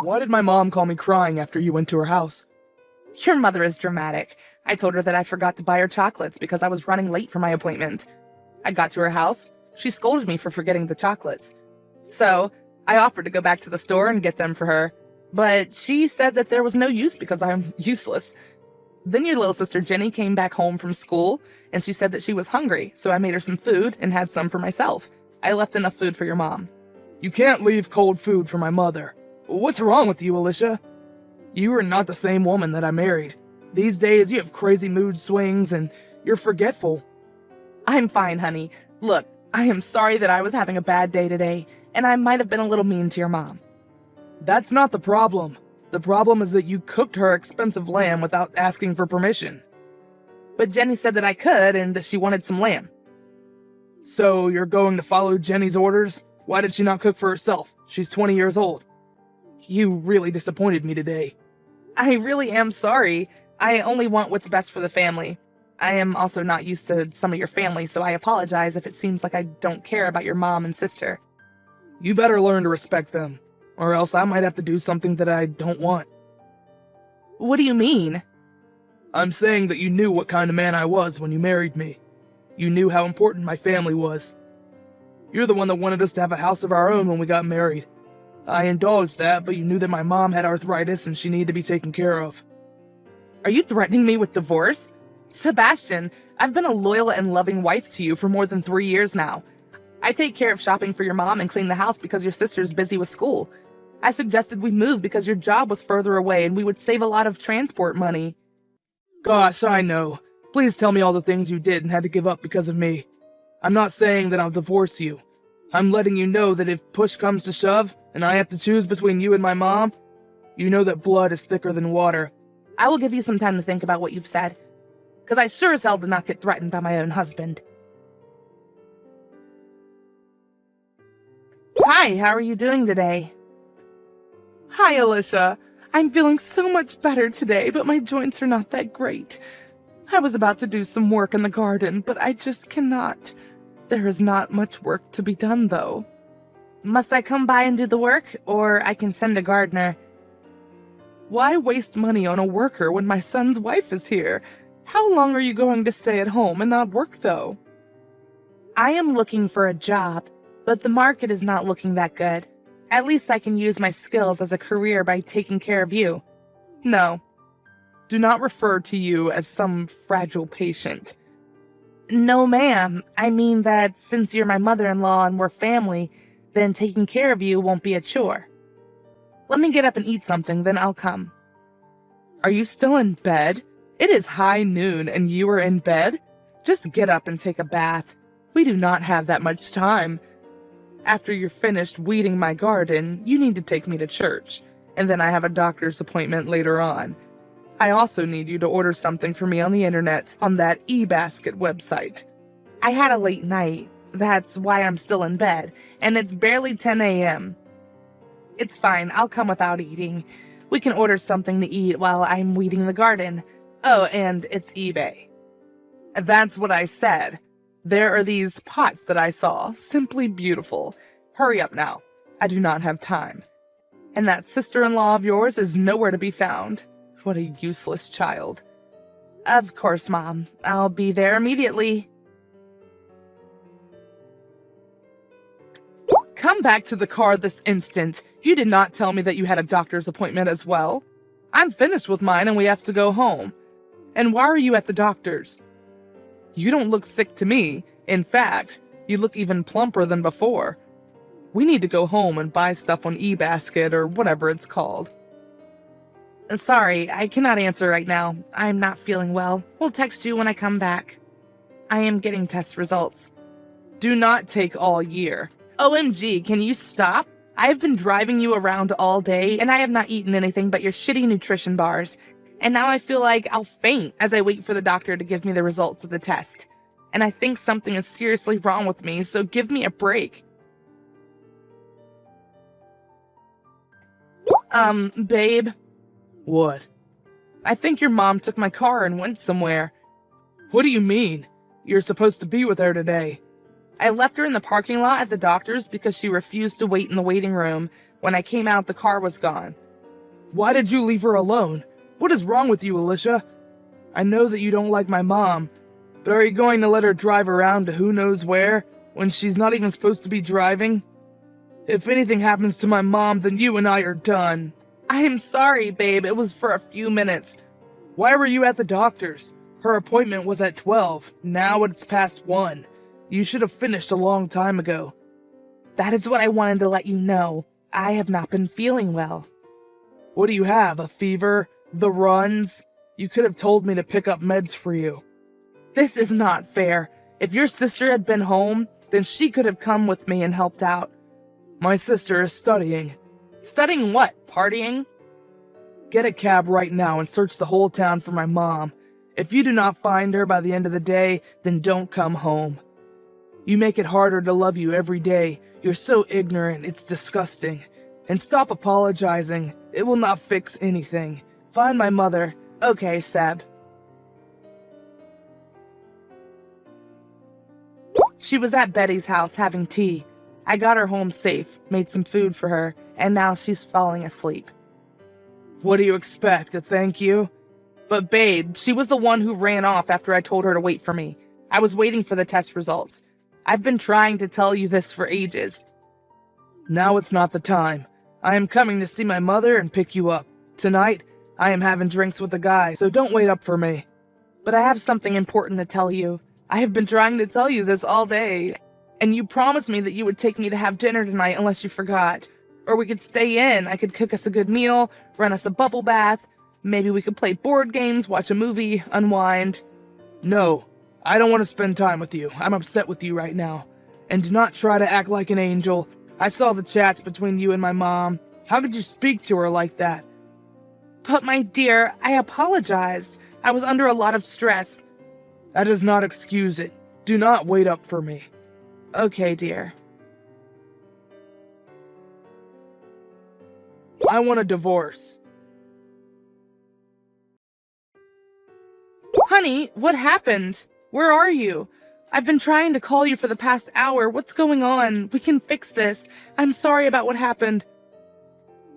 Why did my mom call me crying after you went to her house? Your mother is dramatic. I told her that I forgot to buy her chocolates because I was running late for my appointment. I got to her house. She scolded me for forgetting the chocolates. So, I offered to go back to the store and get them for her. But she said that there was no use because I'm useless. Then your little sister Jenny came back home from school, and she said that she was hungry, so I made her some food and had some for myself. I left enough food for your mom. You can't leave cold food for my mother. What's wrong with you, Alicia? You are not the same woman that I married. These days, you have crazy mood swings, and you're forgetful. I'm fine, honey. Look, I am sorry that I was having a bad day today, and I might have been a little mean to your mom. That's not the problem. The problem is that you cooked her expensive lamb without asking for permission. But Jenny said that I could and that she wanted some lamb. So you're going to follow Jenny's orders? Why did she not cook for herself? She's 20 years old. You really disappointed me today. I really am sorry. I only want what's best for the family. I am also not used to some of your family, so I apologize if it seems like I don't care about your mom and sister. You better learn to respect them, or else I might have to do something that I don't want. What do you mean? I'm saying that you knew what kind of man I was when you married me. You knew how important my family was. You're the one that wanted us to have a house of our own when we got married. I indulged that, but you knew that my mom had arthritis and she needed to be taken care of. Are you threatening me with divorce? Sebastian, I've been a loyal and loving wife to you for more than 3 years now. I take care of shopping for your mom and clean the house because your sister's busy with school. I suggested we move because your job was further away and we would save a lot of transport money. Gosh, I know. Please tell me all the things you did and had to give up because of me. I'm not saying that I'll divorce you. I'm letting you know that if push comes to shove, and I have to choose between you and my mom, you know that blood is thicker than water. I will give you some time to think about what you've said, because I sure as hell did not get threatened by my own husband. Hi, how are you doing today? Hi, Alicia. I'm feeling so much better today, but my joints are not that great. I was about to do some work in the garden, but I just cannot. There is not much work to be done, though. Must I come by and do the work, or I can send a gardener? Why waste money on a worker when my son's wife is here? How long are you going to stay at home and not work, though? I am looking for a job, but the market is not looking that good. At least I can use my skills as a career by taking care of you. No. Do not refer to you as some fragile patient. No, ma'am. I mean that since you're my mother-in-law and we're family, then taking care of you won't be a chore. Let me get up and eat something, then I'll come. Are you still in bed? It is high noon and you are in bed? Just get up and take a bath. We do not have that much time. After you're finished weeding my garden, you need to take me to church, and then I have a doctor's appointment later on. I also need you to order something for me on the internet on that eBasket website. I had a late night. That's why I'm still in bed, and it's barely 10 a.m. It's fine, I'll come without eating. We can order something to eat while I'm weeding the garden. Oh, and it's eBay. That's what I said. There are these pots that I saw, simply beautiful. Hurry up now. I do not have time. And that sister-in-law of yours is nowhere to be found. What a useless child. Of course, Mom. I'll be there immediately. Come back to the car this instant. You did not tell me that you had a doctor's appointment as well. I'm finished with mine and we have to go home. And why are you at the doctor's? You don't look sick to me. In fact, you look even plumper than before. We need to go home and buy stuff on eBasket or whatever it's called. Sorry, I cannot answer right now. I'm not feeling well. We'll text you when I come back. I am getting test results. Do not take all year. OMG, can you stop? I have been driving you around all day and I have not eaten anything but your shitty nutrition bars. And now I feel like I'll faint as I wait for the doctor to give me the results of the test. And I think something is seriously wrong with me, so give me a break. Babe. What? I think your mom took my car and went somewhere. What do you mean? You're supposed to be with her today. I left her in the parking lot at the doctor's because she refused to wait in the waiting room. When I came out, the car was gone. Why did you leave her alone? What is wrong with you, Alicia? I know that you don't like my mom, but are you going to let her drive around to who knows where when she's not even supposed to be driving? If anything happens to my mom, then you and I are done. I'm sorry, babe. It was for a few minutes. Why were you at the doctor's? Her appointment was at 12. Now it's past 1. You should have finished a long time ago. That is what I wanted to let you know. I have not been feeling well. What do you have, a fever? The runs? You could have told me to pick up meds for you. This is not fair. If your sister had been home, then she could have come with me and helped out. My sister is studying. Studying what? Partying? Get a cab right now and search the whole town for my mom. If you do not find her by the end of the day, then don't come home. You make it harder to love you every day. You're so ignorant, it's disgusting. And stop apologizing. It will not fix anything. Find my mother. Okay, Seb. She was at Betty's house having tea. I got her home safe, made some food for her, and now she's falling asleep. What do you expect, a thank you? But babe, she was the one who ran off after I told her to wait for me. I was waiting for the test results. I've been trying to tell you this for ages. Now it's not the time. I am coming to see my mother and pick you up. Tonight, I am having drinks with a guy, so don't wait up for me. But I have something important to tell you. I have been trying to tell you this all day, and you promised me that you would take me to have dinner tonight unless you forgot. Or we could stay in. I could cook us a good meal, run us a bubble bath. Maybe we could play board games, watch a movie, unwind. No, I don't want to spend time with you. I'm upset with you right now. And do not try to act like an angel. I saw the chats between you and my mom. How could you speak to her like that? But my dear, I apologize. I was under a lot of stress. That does not excuse it. Do not wait up for me. Okay, dear. I want a divorce. Honey, what happened? Where are you? I've been trying to call you for the past hour. What's going on? We can fix this. I'm sorry about what happened.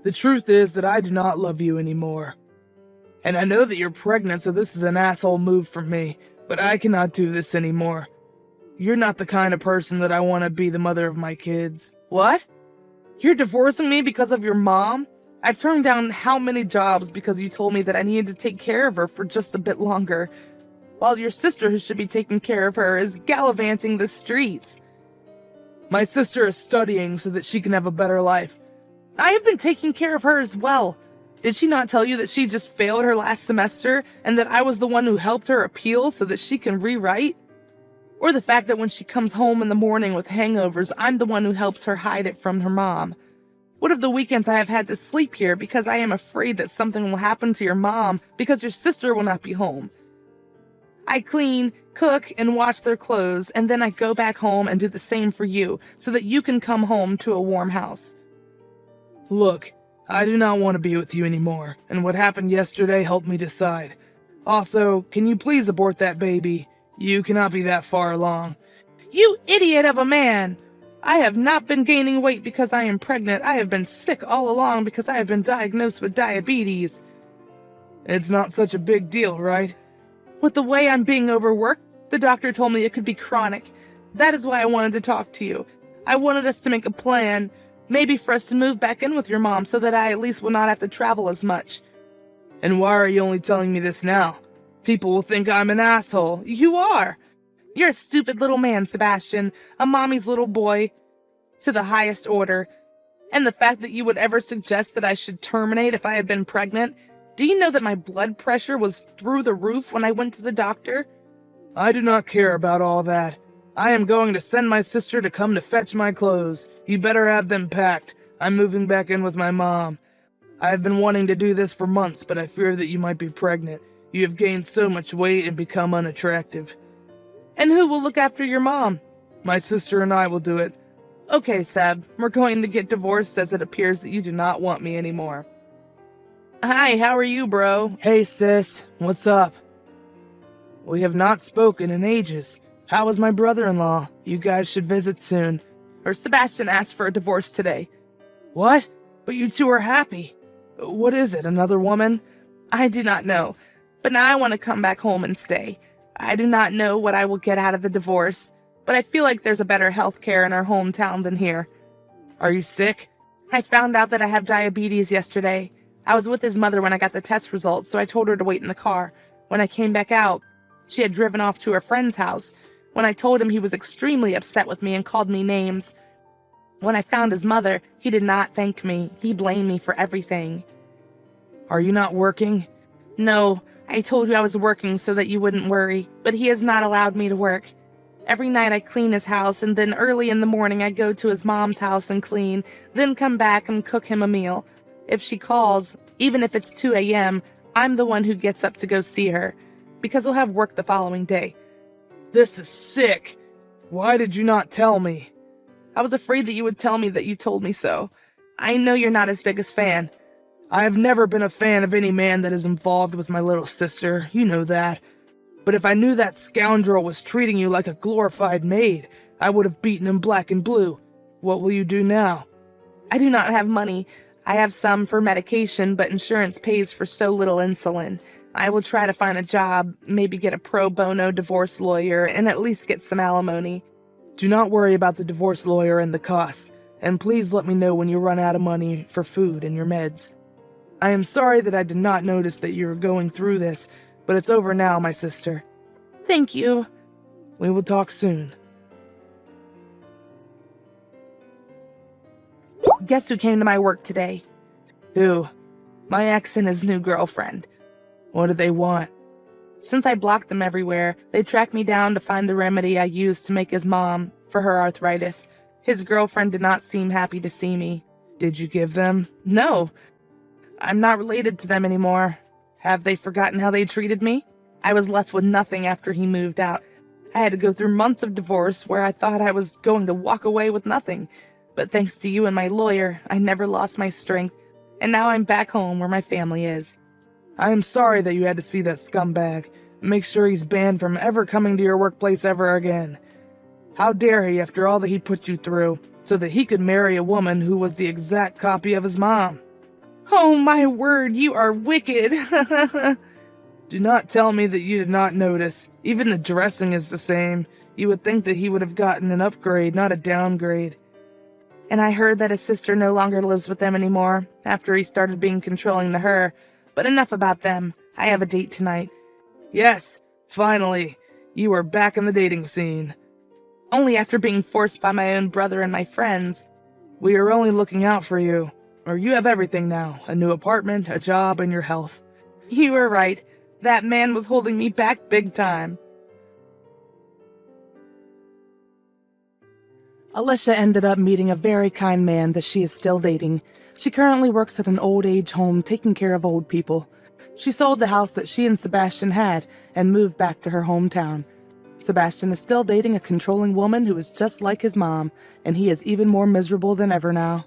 The truth is that I do not love you anymore. And I know that you're pregnant, so this is an asshole move from me, but I cannot do this anymore. You're not the kind of person that I want to be the mother of my kids. What? You're divorcing me because of your mom? I've turned down how many jobs because you told me that I needed to take care of her for just a bit longer, while your sister, who should be taking care of her, is gallivanting the streets. My sister is studying so that she can have a better life. I have been taking care of her as well. Did she not tell you that she just failed her last semester and that I was the one who helped her appeal so that she can rewrite? Or the fact that when she comes home in the morning with hangovers, I'm the one who helps her hide it from her mom? What of the weekends I have had to sleep here because I am afraid that something will happen to your mom because your sister will not be home? I clean, cook, and wash their clothes, and then I go back home and do the same for you so that you can come home to a warm house. Look, I do not want to be with you anymore, and what happened yesterday helped me decide. Also, can you please abort that baby? You cannot be that far along. You idiot of a man! I have not been gaining weight because I am pregnant. I have been sick all along because I have been diagnosed with diabetes. It's not such a big deal, right? With the way I'm being overworked, the doctor told me it could be chronic. That is why I wanted to talk to you. I wanted us to make a plan, maybe for us to move back in with your mom so that I at least will not have to travel as much. And why are you only telling me this now? People will think I'm an asshole. You are. You're a stupid little man, Sebastian, a mommy's little boy, to the highest order. And the fact that you would ever suggest that I should terminate if I had been pregnant, do you know that my blood pressure was through the roof when I went to the doctor? I do not care about all that. I am going to send my sister to come to fetch my clothes. You better have them packed. I'm moving back in with my mom. I have been wanting to do this for months, but I fear that you might be pregnant. You have gained so much weight and become unattractive. And who will look after your mom? My sister and I will do it. Okay, Seb, we're going to get divorced as it appears that you do not want me anymore. Hi, how are you, bro? Hey, sis. What's up? We have not spoken in ages. How is my brother-in-law? You guys should visit soon. Sebastian asked for a divorce today. What? But you two are happy. What is it, another woman? I do not know, but now I want to come back home and stay. I do not know what I will get out of the divorce, but I feel like there's a better health care in our hometown than here. Are you sick? I found out that I have diabetes yesterday. I was with his mother when I got the test results, so I told her to wait in the car. When I came back out, she had driven off to her friend's house. When I told him, he was extremely upset with me and called me names. When I found his mother, he did not thank me. He blamed me for everything. Are you not working? No, I told you I was working so that you wouldn't worry, but he has not allowed me to work. Every night I clean his house, and then early in the morning I go to his mom's house and clean, then come back and cook him a meal. If she calls, even if it's 2 a.m., I'm the one who gets up to go see her, because he'll have work the following day. This is sick. Why did you not tell me? I was afraid that you would tell me that you told me so. I know you're not his biggest fan. I have never been a fan of any man that is involved with my little sister, you know that. But if I knew that scoundrel was treating you like a glorified maid, I would have beaten him black and blue. What will you do now? I do not have money. I have some for medication, but insurance pays for so little insulin. I will try to find a job, maybe get a pro bono divorce lawyer, and at least get some alimony. Do not worry about the divorce lawyer and the costs, and please let me know when you run out of money for food and your meds. I am sorry that I did not notice that you were going through this, but it's over now, my sister. Thank you. We will talk soon. Guess who came to my work today? Who? My ex and his new girlfriend. What do they want? Since I blocked them everywhere, they tracked me down to find the remedy I used to make his mom for her arthritis. His girlfriend did not seem happy to see me. Did you give them? No. I'm not related to them anymore. Have they forgotten how they treated me? I was left with nothing after he moved out. I had to go through months of divorce where I thought I was going to walk away with nothing. But thanks to you and my lawyer, I never lost my strength. And now I'm back home where my family is. I am sorry that you had to see that scumbag. Make sure he's banned from ever coming to your workplace ever again. How dare he after all that he put you through, so that he could marry a woman who was the exact copy of his mom. Oh my word, you are wicked. Do not tell me that you did not notice. Even the dressing is the same. You would think that he would have gotten an upgrade, not a downgrade. And I heard that his sister no longer lives with them anymore, after he started being controlling to her. But enough about them. I have a date tonight. Yes, finally. You are back in the dating scene. Only after being forced by my own brother and my friends. We are only looking out for you. Or you have everything now. A new apartment, a job, and your health. You were right. That man was holding me back big time. Alicia ended up meeting a very kind man that she is still dating. She currently works at an old age home taking care of old people. She sold the house that she and Sebastian had and moved back to her hometown. Sebastian is still dating a controlling woman who is just like his mom, and he is even more miserable than ever now.